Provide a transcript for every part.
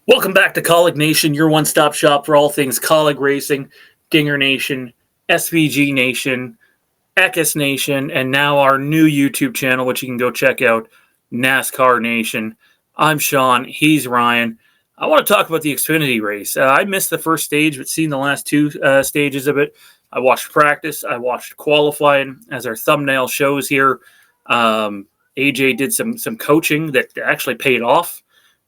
Welcome back to Kaulignation, your one-stop shop for all things Kaulig Racing, Dingernation, SVG Nation, Eckes Nation, and now our new YouTube channel, which you can go check out, NASCAR Nation. I'm Sean. He's Ryan. I want to talk about the Xfinity race. I missed the first stage, but seen the last two stages of it. I watched practice. I watched qualifying, as our thumbnail shows here. AJ did some coaching that actually paid off.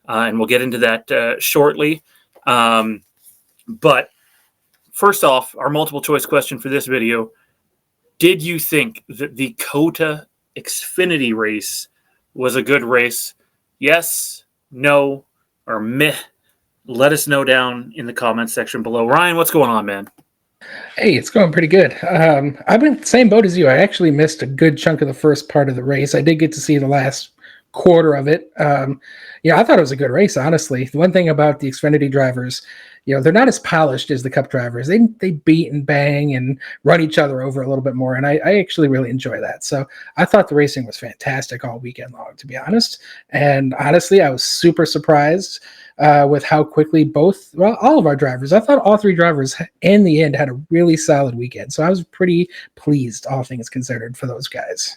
And we'll get into that shortly. But first off, our multiple choice question for this video. Did you think that the COTA Xfinity race was a good race? Yes, no, or meh? Let us know down in the comments section below. Ryan, what's going on, man? Hey, it's going pretty good. I've been the same boat as you. I actually missed a good chunk of the first part of the race. I did get to see the last quarter of it. I thought it was a good race, honestly. The one thing about the Xfinity drivers, they're not as polished as the Cup drivers. They beat and bang and run each other over a little bit more, and I actually really enjoy that. So I thought the racing was fantastic all weekend long, to be honest. And honestly, I was super surprised with how quickly all of our drivers, I thought all three drivers in the end had a really solid weekend. So I was pretty pleased, all things considered, for those guys.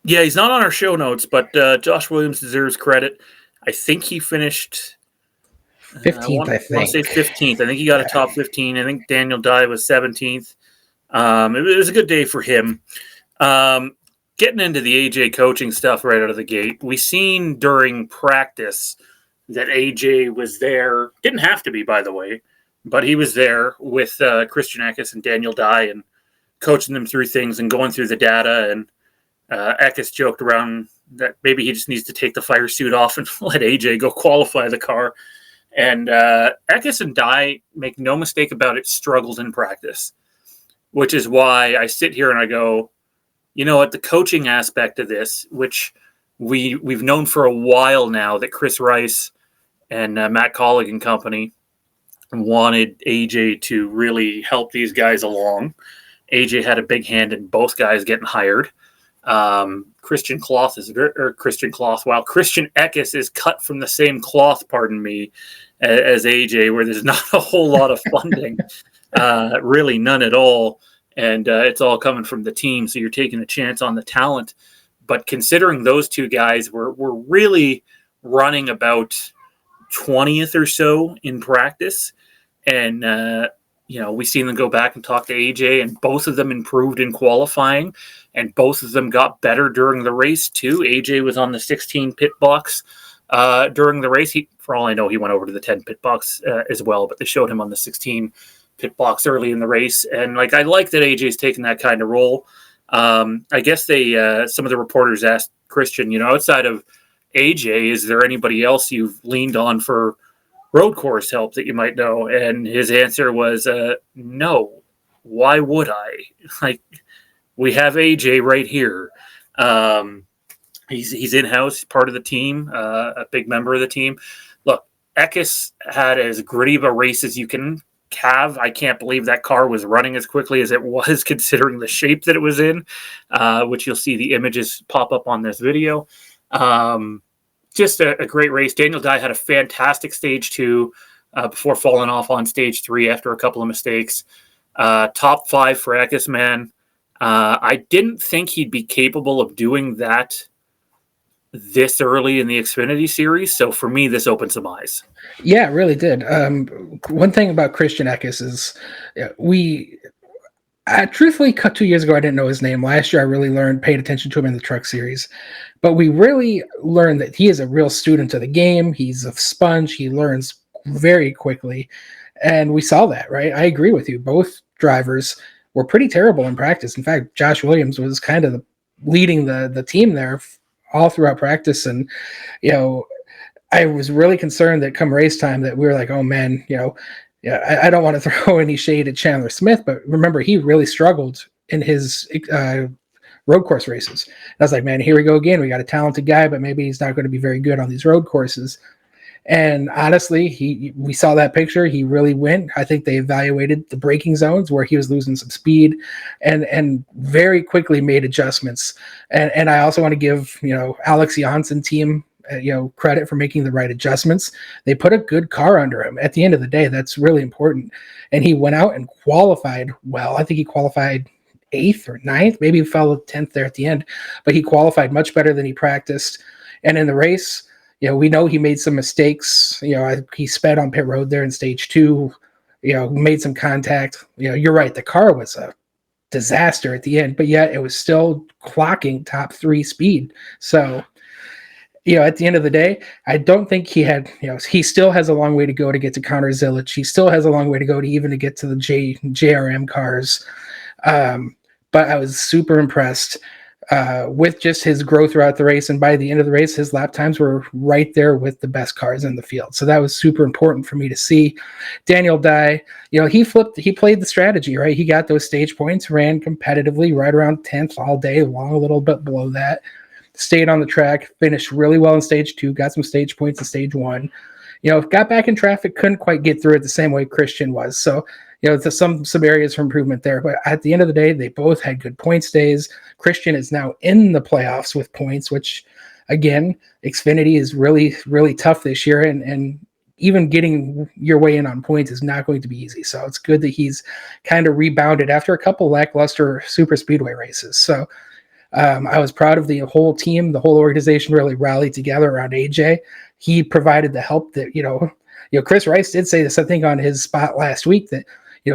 Yeah, he's not on our show notes, but Josh Williams deserves credit. I think he finished 15th, I think. I want to say 15th. I think he got a top 15. I think Daniel Dye was 17th. It was a good day for him. Getting into the AJ coaching stuff right out of the gate, we seen during practice that AJ was there. Didn't have to be, by the way, but he was there with Christian Eckes and Daniel Dye and coaching them through things and going through the data. And Eckes joked around that maybe he just needs to take the fire suit off and let AJ go qualify the car. And Eckes and Dye, make no mistake about it, struggled in practice, which is why I sit here and I go, you know what, the coaching aspect of this, which we've known for a while now that Chris Rice and Matt Kaulig and company wanted AJ to really help these guys along. AJ had a big hand in both guys getting hired. Christian Eckes is cut from the same cloth, pardon me, as AJ, where there's not a whole lot of funding, really none at all. And it's all coming from the team. So you're taking a chance on the talent. But considering those two guys were really running about 20th or so in practice, and we seen them go back and talk to AJ, and both of them improved in qualifying, and both of them got better during the race too. AJ was on the 16 pit box during the race. For all I know, he went over to the 10 pit box as well, but they showed him on the 16 pit box early in the race. And I like that AJ's taking that kind of role. I guess some of the reporters asked Christian, outside of AJ, is there anybody else you've leaned on for road course help that you might know? And his answer was, no. Why would I? We have AJ right here. He's in-house, part of the team, a big member of the team. Look, Eckes had as gritty of a race as you can have. I can't believe that car was running as quickly as it was, considering the shape that it was in, which you'll see the images pop up on this video. Just a great race. Daniel Dye had a fantastic stage 2 before falling off on stage 3 after a couple of mistakes. Top 5 for Eckes, man. I didn't think he'd be capable of doing that this early in the Xfinity series. So for me, this opened some eyes. Yeah, it really did. One thing about Christian Eckes is truthfully, 2 years ago, I didn't know his name. Last year, I really paid attention to him in the truck series. But we really learned that he is a real student of the game. He's a sponge. He learns very quickly. And we saw that, right? I agree with you. Both drivers were pretty terrible in practice. In fact, Josh Williams was kind of leading the team there all throughout practice. And, I was really concerned that come race time that we were like, oh, man, I don't want to throw any shade at Chandler Smith, but remember, he really struggled in his road course races. And I was like, man, here we go again. We got a talented guy, but maybe he's not going to be very good on these road courses. And honestly, we saw that picture. He really went. I think they evaluated the braking zones where he was losing some speed and very quickly made adjustments. And I also want to give, Alex Janssen team credit for making the right adjustments. They put a good car under him. At the end of the day, that's really important. And he went out and qualified well. I think he qualified 8th or 9th, maybe he fell 10th there at the end, but he qualified much better than he practiced. And in the race, we know he made some mistakes. He sped on pit road there in stage 2, made some contact. You're right. The car was a disaster at the end, but yet it was still clocking top 3 speed. So, at the end of the day, I don't think he had, he still has a long way to go to get to Connor Zilisch. He still has a long way to go to get to the JRM cars. But I was super impressed with just his growth throughout the race. And by the end of the race, his lap times were right there with the best cars in the field. So that was super important for me to see. Daniel Dye, he played the strategy, right? He got those stage points, ran competitively right around 10th all day long, a little bit below that. Stayed on the track, finished really well in stage 2, got some stage points in stage 1. Got back in traffic, couldn't quite get through it the same way Christian was. So, some areas for improvement there. But at the end of the day, they both had good points days. Christian is now in the playoffs with points, which, again, Xfinity is really, really tough this year. And even getting your way in on points is not going to be easy. So it's good that he's kind of rebounded after a couple lackluster super speedway races. So I was proud of the whole team. The whole organization really rallied together around AJ. He provided the help that, Chris Rice did say this, I think, on his spot last week, that,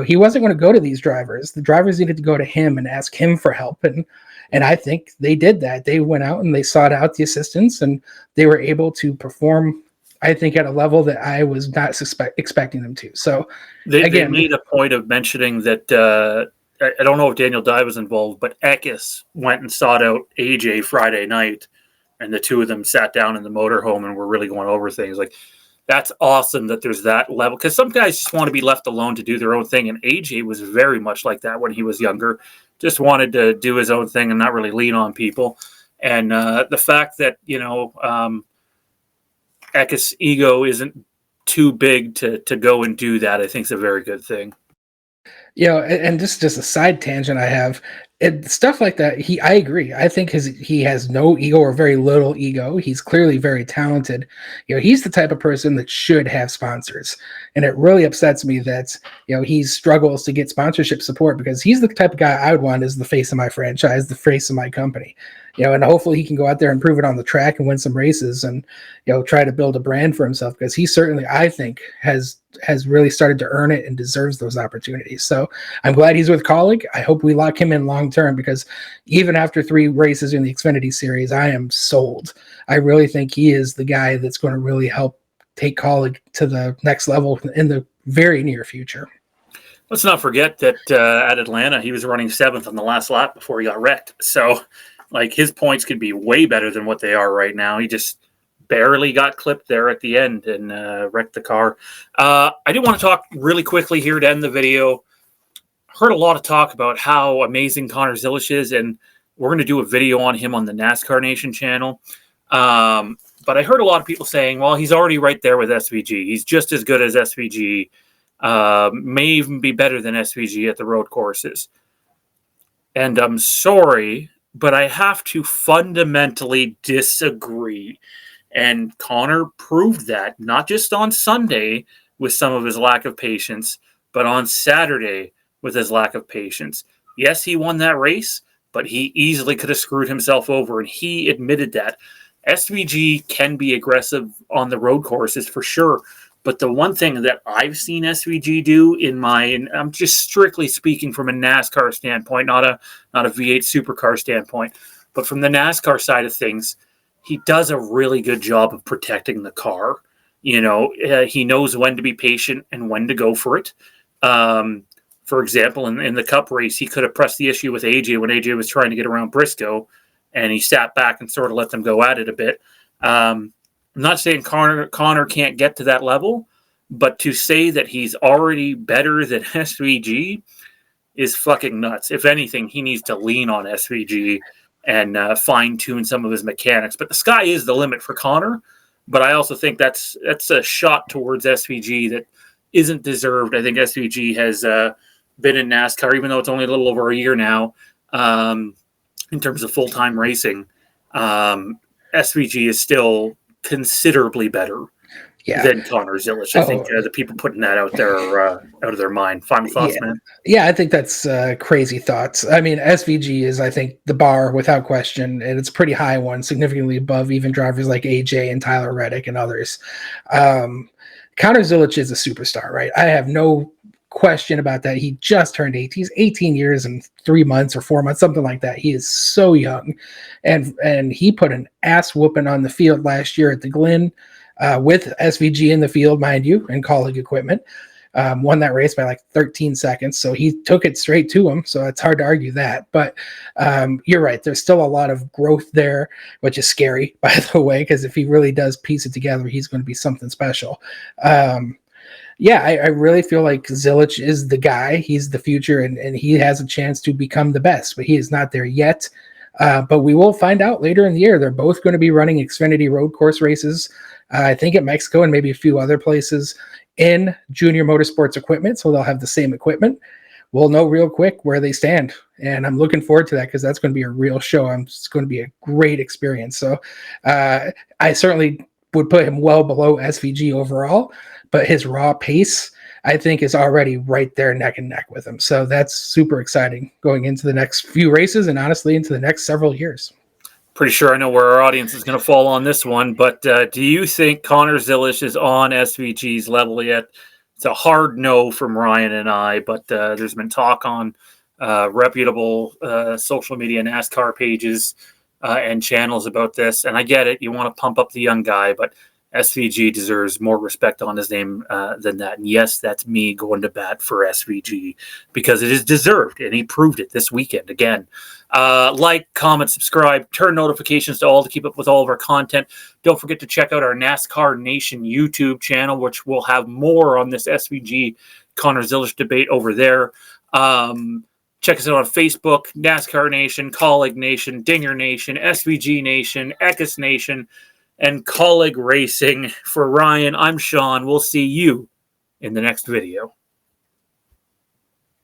he wasn't going to go to these drivers. The drivers needed to go to him and ask him for help. And I think they did that. They went out and they sought out the assistance, and they were able to perform, I think, at a level that I was not expecting them to. So they made a point of mentioning that, I don't know if Daniel Dye was involved, but Eckes went and sought out AJ Friday night, and the two of them sat down in the motorhome and were really going over things. Like, that's awesome that there's that level, because some guys just want to be left alone to do their own thing, and AJ was very much like that when he was younger. Just wanted to do his own thing and not really lean on people. And the fact that, Eckes' ego isn't too big to go and do that, I think is a very good thing. And this is just a side tangent I have. Stuff like that, I agree. I think he has no ego or very little ego. He's clearly very talented. He's the type of person that should have sponsors. And it really upsets me that, he struggles to get sponsorship support, because he's the type of guy I would want as the face of my franchise, the face of my company. And hopefully he can go out there and prove it on the track and win some races and, try to build a brand for himself, because he certainly, I think, has really started to earn it and deserves those opportunities. So I'm glad he's with Kaulig. I hope we lock him in long term, because even after 3 races in the Xfinity series, I am sold. I really think he is the guy that's going to really help take Kaulig to the next level in the very near future. Let's not forget that at Atlanta, he was running 7th on the last lap before he got wrecked. So, his points could be way better than what they are right now. He just barely got clipped there at the end and wrecked the car. I do want to talk really quickly here to end the video. Heard a lot of talk about how amazing Connor Zilisch is, and we're going to do a video on him on the NASCAR Nation channel. But I heard a lot of people saying, well, he's already right there with SVG. He's just as good as SVG. May even be better than SVG at the road courses. And I'm sorry, but I have to fundamentally disagree. And Connor proved that, not just on Sunday with some of his lack of patience, but on Saturday with his lack of patience. Yes, he won that race, but he easily could have screwed himself over, and he admitted that. SVG can be aggressive on the road courses for sure, but the one thing that I've seen SVG do and I'm just strictly speaking from a NASCAR standpoint, not a V8 supercar standpoint, but from the NASCAR side of things, he does a really good job of protecting the car. He knows when to be patient and when to go for it. For example, in the Cup race, he could have pressed the issue with AJ when AJ was trying to get around Briscoe, and he sat back and sort of let them go at it a bit. I'm not saying Connor can't get to that level, but to say that he's already better than SVG is fucking nuts. If anything, he needs to lean on SVG and fine-tune some of his mechanics. But the sky is the limit for Connor. But I also think that's a shot towards SVG that isn't deserved. I think SVG has been in NASCAR, even though it's only a little over a year now, in terms of full-time racing. SVG is still considerably better than Connor Zilisch. I think the people putting that out there are out of their mind. Final thoughts, man? Yeah, I think that's crazy thoughts. I mean, SVG is, I think, the bar without question, and it's a pretty high one, significantly above even drivers like AJ and Tyler Reddick and others. Connor Zilisch is a superstar, right? I have no question about that. He just turned 18. He's 18 years and 3 months or 4 months, something like that. He is so young, and he put an ass whooping on the field last year at the Glen. With SVG in the field, mind you, and Kaulig equipment, won that race by like 13 seconds. So he took it straight to him. So it's hard to argue that. But you're right. There's still a lot of growth there, which is scary, by the way, because if he really does piece it together, he's going to be something special. I really feel like Zilisch is the guy. He's the future, and he has a chance to become the best, but he is not there yet. But we will find out later in the year. They're both going to be running Xfinity road course races. I think at Mexico and maybe a few other places in Junior Motorsports equipment, so they'll have the same equipment. We'll know real quick where they stand, and I'm looking forward to that because that's going to be a real show. It's going to be a great experience. So I certainly would put him well below SVG overall, but his raw pace, I think, is already right there neck and neck with him. So that's super exciting going into the next few races and honestly into the next several years. Pretty sure I know where our audience is going to fall on this one, but do you think Connor Zilisch is on SVG's level yet? It's a hard no from Ryan and I, but there's been talk on reputable social media NASCAR pages and channels about this, and I get it. You want to pump up the young guy, but SVG deserves more respect on his name than that. And yes, that's me going to bat for SVG because it is deserved, and he proved it this weekend again. Like, comment, subscribe, turn notifications to all to keep up with all of our content. Don't forget to check out our NASCAR Nation YouTube channel, which will have more on this SVG Connor Zilisch debate over there. Check us out on Facebook, NASCAR Nation, Kaulignation, Dingernation, SVG Nation, Eckes Nation, and Kaulig Racing. For Ryan, I'm Sean. We'll see you in the next video.